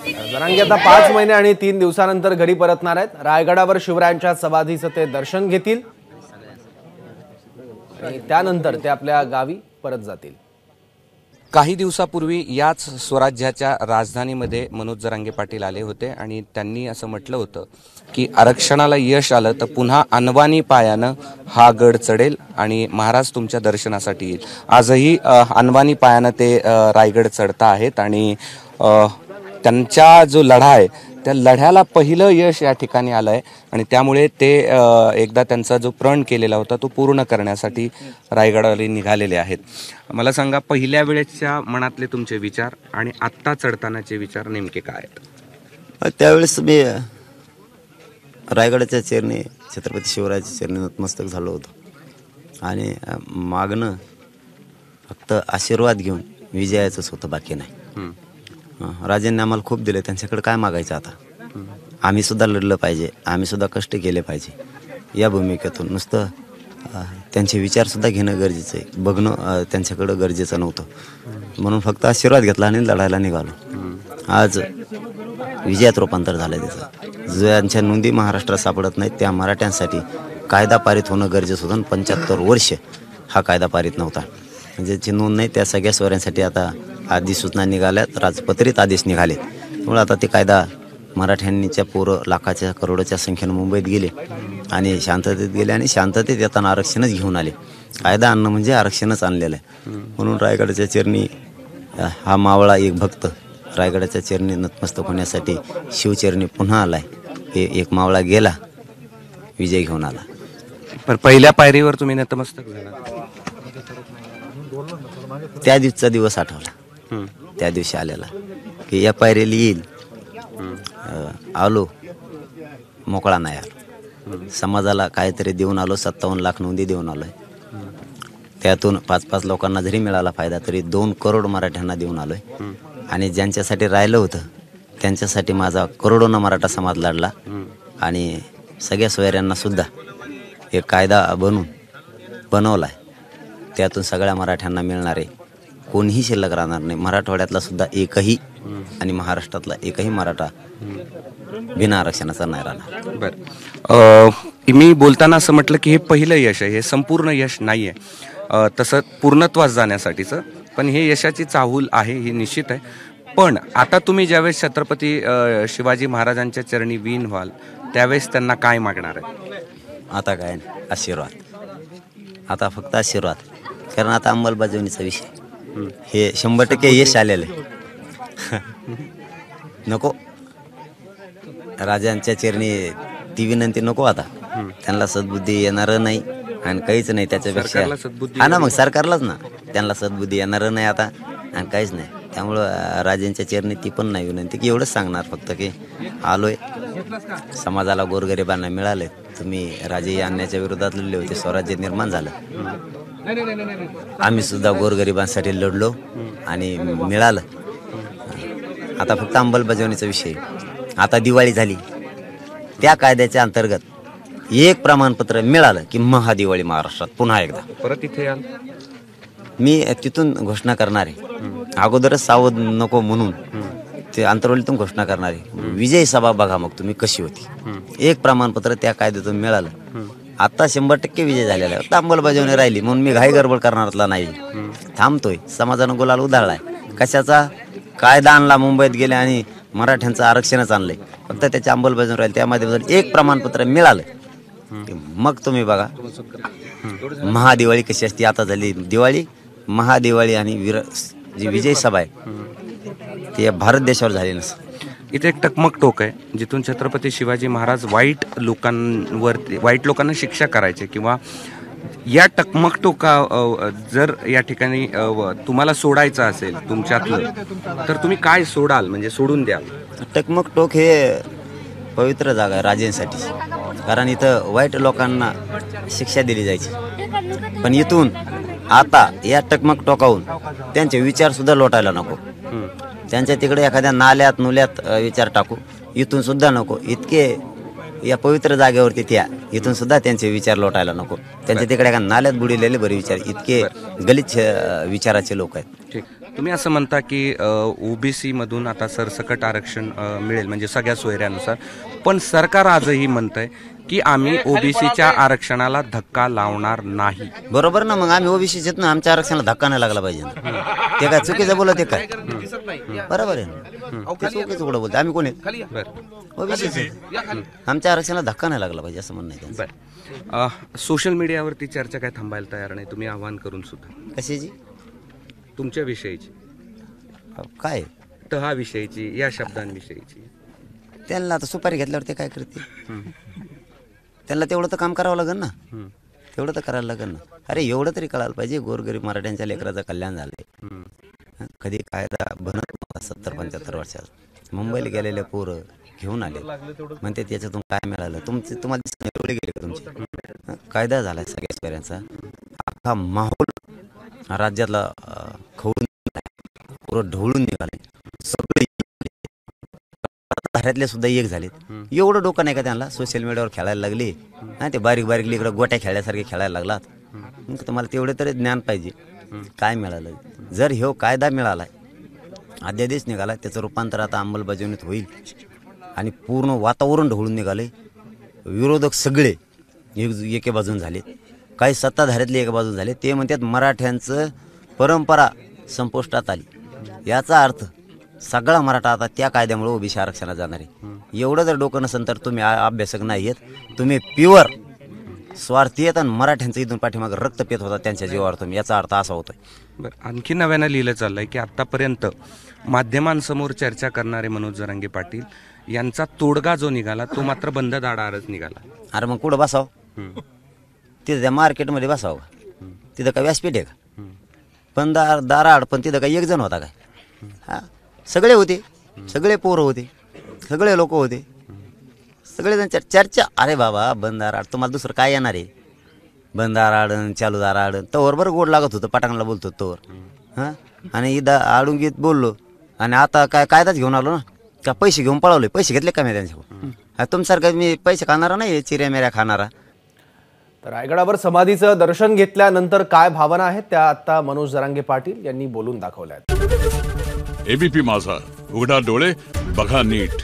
जरांगे आता 5 महिने आणि 3 दिवसानंतर घरी परतणार आहेत। रायगडावर शिवरायांच्या समाधीचं ते दर्शन घेतील आणि त्यानंतर ते आपल्या गावी परत जातील। काही दिवसापूर्वी याच स्वराज्याच्या राजधानीमध्ये मनोज जरांगे पाटील आले होते आणि त्यांनी असं म्हटलं होतं की आरक्षणाला यश आलं तर पुन्हा अनवाणी पायानं हा गड चढेल आणि महाराज तुमच्या दर्शनासाठी येईल। आजही अनवाणी पायानं ते रायगड चढता आहेत आणि त्यांचा जो लढा आहे त्या लढ्याला पहिलं यश या ठिकाणी आलं आहे आणि त्यामुळे ते एकदा त्यांचा जो प्रण केलेला होता तो पूर्ण करण्यासाठी रायगडावर निघालेले आहेत। मला सांगा, पहिल्या वेळेच्या मनातले तुमचे विचार आणि आत्ता चढतानाचे विचार नेमके काय आहेत? त्यावेळेस मी रायगडाच्या चरणी छत्रपती शिवरायाच्या चरणी नतमस्तक झालो होतो आणि मागणं फक्त आशीर्वाद घेऊन विजयाचंच होतं, बाकी नाही। राजांनी आम्हाला खूप दिले, त्यांच्याकडे काय मागायचं आता? आम्ही सुद्धा लढलं पाहिजे, आम्ही सुद्धा कष्ट केले पाहिजे। या भूमिकेतून नुसतं त्यांचे विचारसुद्धा घेणं गरजेचं आहे, बघणं त्यांच्याकडं गरजेचं नव्हतं। म्हणून फक्त आशीर्वाद घेतला आणि लढायला निघालो। आज विजयात रूपांतर झालं त्याचं। ज्यांच्या नोंदी महाराष्ट्रात सापडत नाहीत त्या मराठ्यांसाठी कायदा पारित होणं गरजेचं होतं। 75 वर्ष हा कायदा पारित नव्हता। ज्याची नोंद नाही त्या सगळ्या स्वरांसाठी आता अधिसूचना निघाल्यात, राजपत्रित आदेश निघाले। त्यामुळे आता ते कायदा मराठ्यांनीच्या पोरं लाखाच्या करोडोच्या संख्येनं मुंबईत गेले आणि शांततेत गेले आणि शांततेत येताना आरक्षणच घेऊन आले। कायदा आणणं म्हणजे आरक्षणच आणलेलं आहे। म्हणून रायगडाच्या चरणी हा मावळा एक भक्त रायगडाच्या चरणी नतमस्तक होण्यासाठी शिवचरणी पुन्हा आलाय। हे एक मावळा गेला, विजय घेऊन आला। पण पहिल्या पायरीवर तुम्ही नतमस्तक झाला, त्या दिवसचा दिवस आठवला। त्या दिवशी आलेला की या पायरीला येईल, आलो, मोकळा नाही आलो। समाजाला काहीतरी देऊन आलो, 57 लाख नोंदी देऊन आलोय। त्यातून 5-5 लोकांना जरी मिळाला फायदा तरी 2 करोड मराठ्यांना देऊन आलोय आणि ज्यांच्यासाठी राहिलं होतं त्यांच्यासाठी माझा करोडोनं मराठा समाज लढला आणि सगळ्या सोयऱ्यांना सुद्धा एक कायदा बनवलाय। त्यातून सगळ्या मराठ्यांना मिळणारे, कोणीही शिल्लक राहणार नाही। मराठवाड्यातला सुद्धा एकही आणि महाराष्ट्रातला एकही मराठा बिना आरक्षणाचा नाही राहणार। बरं, मी बोलताना असं म्हटलं की हे पहिलं यश आहे, हे संपूर्ण यश नाही आहे तसं पूर्णत्वास जाण्यासाठीचं, पण हे यशाची चाहूल आहे ही निश्चित आहे। पण आता तुम्ही ज्यावेळेस छत्रपती शिवाजी महाराजांच्या चरणी विलीन व्हाल त्यावेळेस त्यांना काय मागणार आहे? आता काय नाही, आशीर्वाद। आता फक्त आशीर्वाद, कारण आता अंमलबजावणीचा विषय हे 100% यश आलेलं आहे। नको, राजांच्या चरणी ती विनंती नको आता। त्यांना सद्बुद्धी येणार नाही आणि काहीच नाही त्याच्यापेक्षा। हा ना, मग सरकारलाच ना, त्यांना सद्बुद्धी येणार नाही आता आणि काहीच नाही। त्यामुळं राजांच्या चरणी ती पण नाही विनंती की एवढंच सांगणार फक्त की आलोय, समाजाला गोरगरिबांना मिळाले। तुम्ही राजे आणण्याच्या विरोधात लढले होते, स्वराज्य निर्माण झालं, आम्ही सुद्धा गोरगरिबांसाठी लढलो आणि मिळालं। आता फक्त अंमलबजावणीचा विषय। आता दिवाळी झाली, त्या कायद्याच्या अंतर्गत एक प्रमाणपत्र मिळालं की महादिवाळी महाराष्ट्रात पुन्हा एकदा परत इथे याल। मी तिथून घोषणा करणार आहे, अगोदरच सावध नको म्हणून ते अंतरवलीतून घोषणा करणार आहे। विजय सभा बघा मग तुम्ही कशी होती। एक प्रमाणपत्र त्या कायद्यातून मिळालं, आता 100% विजय झालेला आहे। अंमलबजावणी राहिली म्हणून मी घाई गडबड करणारला नाही, थांबतोय। समाजानं गुलाल उधळलाय, कशाचा कायदा आणला, मुंबईत गेले आणि मराठ्यांचं आरक्षणच आणलंय, फक्त त्याची अंमलबजावणी राहील। त्यामध्ये एक प्रमाणपत्र मिळालं मग तुम्ही बघा महादिवाळी कशी असते। आता झाली दिवाळी, महादिवाळी आणि जी विजय सभा आहे ती भारत देशावर झाली नसते। इथे एक टकमक टोक आहे जिथून छत्रपती शिवाजी महाराज वाईट लोकांना शिक्षा करायचे किंवा या टकमक टोका जर या ठिकाणी तुम्हाला सोडायचं असेल तुमच्यातलं तर तुम्ही काय सोडाल, म्हणजे सोडून द्याल? टकमक टोक हे पवित्र जागा आहे राजेंसाठी, कारण इथं वाईट लोकांना शिक्षा दिली जायची। पण इथून आता या टकमक टोकाहून त्यांचे विचार सुद्धा लोटायला नको। त्यांच्या तिकडे एखाद्या नाल्यात विचार टाकू, इथून सुद्धा नको। इतके या पवित्र जागेवरती त्या इथून सुद्धा त्यांचे विचार लोटायला नको। त्यांच्या तिकडे एका नाल्यात बुडलेले बरे विचार, इतके गलिच्छ विचाराचे लोक आहेत। तुम्ही असं म्हणता की ओबीसी मधून आता सरसकट आरक्षण मिळेल म्हणजे सगळ्या सोयऱ्यानुसार, पण सरकार आजही म्हणतंय की आम्ही ओबीसीच्या आरक्षणाला धक्का लावणार नाही. बरोबर ना, मग आम्ही ओबीसीच ना, आमच्या आरक्षणाला धक्का नाही लागला पाहिजे ना. ते काय चुकीचं बोलत ते काय? बरोबर आहे ना, ते चुकीचं कुठं बोलते. आम्ही कोण आहे? ओबीसीच. आमच्या आरक्षणाला धक्का नाही लागला पाहिजे असं म्हणणं आहे त्यांचं. बरं, सोशल मीडियावरती चर्चा काय थांबायला तयार नाही, तुम्ही आव्हान करून सुद्धा कशाची? तुमच्या विषयीची, काय तहाविषयीची, या शब्दांविषयीची. त्यांना आता सुपारी घेतल्यावर ते काय करते? त्यांना तेवढं तर काम करावं लागेल ना, तेवढं तर करायला लागेल ना. अरे एवढं तरी कळायला पाहिजे, गोरगरीब मराठ्यांच्या लेकराचं कल्याण झालंय. कधी कायदा बनत नव्हता 70-75 वर्षात. मुंबईला गेलेले पोरं घेऊन आले, म्हणते त्याच्यातून काय मिळालं? तुम्हाला दिसत नाही, एवढे गेले तुमचे. कायदा झाला सगळ्या शेतकऱ्यांचा, अख्खा माहोल राज्यातला खवळून पुरं ढवळून निघाले सगळे. घरातले सुद्धा एक झालेत. एवढं डोकं नाही का त्यांना? सोशल मीडियावर खेळायला लागले ना, ते बारीक बारीक लेकरं गोट्या खेळल्यासारखे खेळायला लागलात. मग तुम्हाला तेवढं तरी ज्ञान पाहिजे काय मिळालं. जर ह्यो कायदा मिळाला, अध्यादेश निघाला, त्याचं रूपांतर आता अंमलबजावणीत होईल आणि पूर्ण वातावरण ढवळून निघाले. विरोधक सगळे एके बाजून झाले, काही सत्ताधाऱ्यातले एका बाजून झाले. ते म्हणतात मराठ्यांचं परंपरा संपुष्टात आली. याचा अर्थ सगळा मराठा आता त्या कायद्यामुळे ओबीसी आरक्षणात जाणार आहे. एवढं जर डोकं नसेल तर तुम्ही अभ्यासक नाही आहेत, तुम्ही प्युअर स्वार्थी आहेत आणि मराठ्यांचं इथून पाठीमागे रक्त पेत होता त्यांच्या जीवावर तुम्ही. याचा अर्थ असा होतोय. बरं, आणखी नव्यानं लिहिलं चाललंय की आतापर्यंत माध्यमांसमोर चर्चा करणारे मनोज जरांगे पाटील यांचा तोडगा जो निघाला तो मात्र बंद दाराआडच निघाला. अरे मग कुठं बसाव? तिथं त्या मार्केटमध्ये बसावं का? तिथं काय व्यासपीठ आहे का? पण दाराआड, पण तिथं काय एक जण होता काय? हा, सगळे होते, सगळे पोरं होते, सगळे लोक होते, सगळेजण चर्चा. अरे बाबा बंद दाराआड, तुम्हाला दुसरं काय येणार आहे? बंद दाराआड, चालू दाराआड, तोवर बरं गोड लागत होतं, पटांगणला बोलतो तोवर. हां, आणि इथं आडुंगीत बोललो आणि आता काय कायदाच घेऊन आलो ना, का पैसे घेऊन पळवले? पैसे घेतले का मी त्यांच्याकडून? तुमच्यासारखं मी पैसे खाणारा नाही, चिऱ्या मेऱ्या खाणारा. तर रायगडावर समाधीचं दर्शन घेतल्यानंतर काय भावना आहेत त्या आता मनोज जरांगे पाटील यांनी बोलून दाखवल्या आहेत. एबीपी माझा, उघडा डोळे बघा नीट.